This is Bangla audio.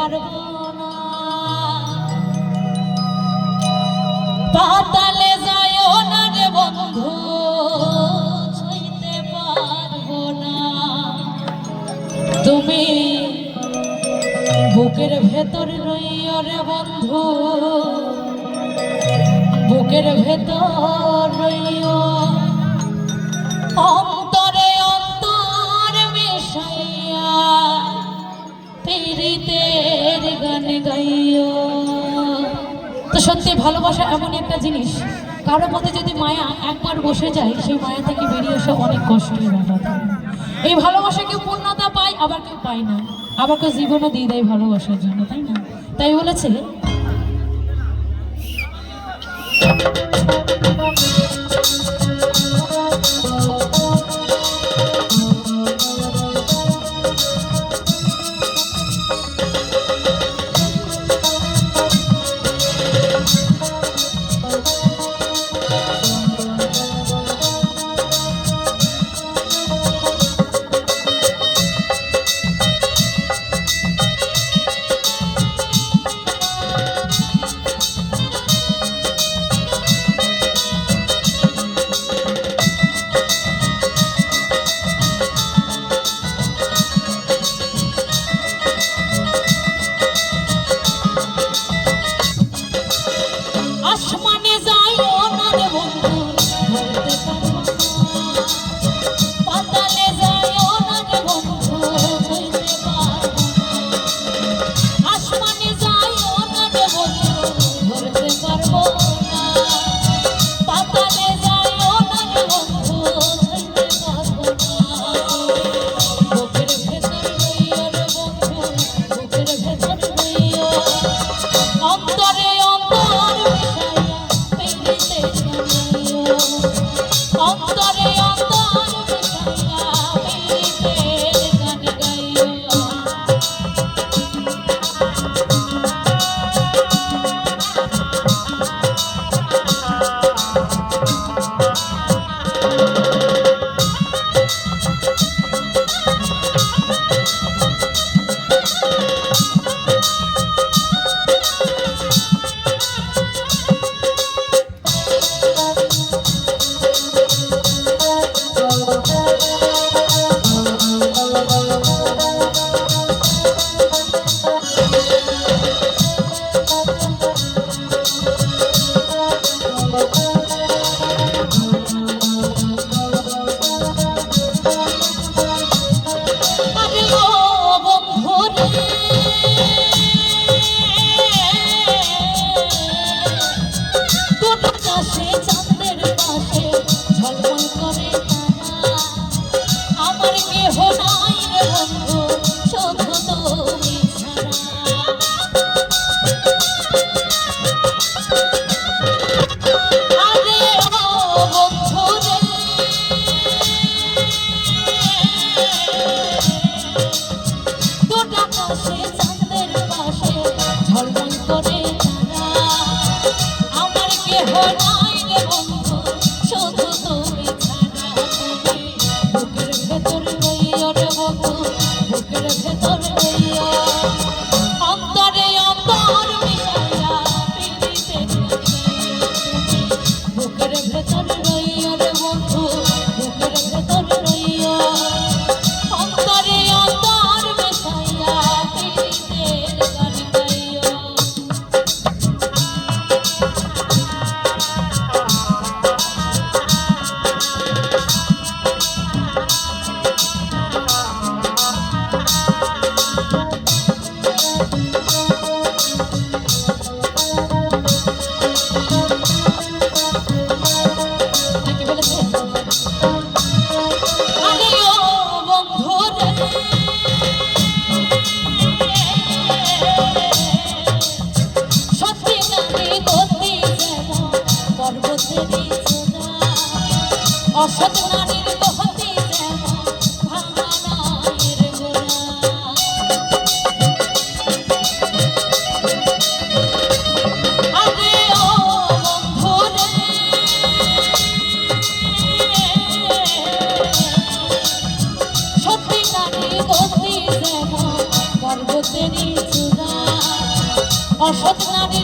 পারবো না। পাতালে যায়ও না রে বন্ধু, ছুঁইতে পারবো না। তুমি বুকের ভেতর রইও রে বন্ধু, বুকের ভেতর রইও, অন্তরে অন্তর মিশাইয়া পীড়িতের গান গাইও। তো সত্যি ভালোবাসা এমন একটা জিনিস, কারো মধ্যে যদি মায়া একবার বসে যায়, সেই মায়া থেকে বেরিয়ে আসা অনেক কষ্টের ব্যাপার। এই ভালোবাসা কেউ পূর্ণতা পায়, আবার কেউ পায় না, আবার কেউ জীবনও দিয়ে দেয় ভালোবাসার জন্য, তাই না? তাই বলেছে আসমানে যাইও না রে বন্ধু, ধরতে পারবো না। পাতালে যাইও না রে বন্ধু, ছুঁইতে পারবো না। আসমানে যাইও না রে বন্ধু, ধরতে পারবো না। পাতালে যাইও না রে বন্ধু, ছুঁইতে পারবো না। বুকের ভেতর রইও রে বন্ধু, বুকের ভেতর রইও, অন্তরে অন্তর মিশাইয়া পীড়িতের গান গাইও। অন্তরে অন্তর মিশাইয়া পীড়িতের গান গাইও। অসৎ নারীর দহতে যেমন ভাঙা নায়ের গোড়া। আরে ও বন্ধুরে, সত্যি নারীর গতি যেমন পর্বতেরই চূড়া। অসৎ নারীর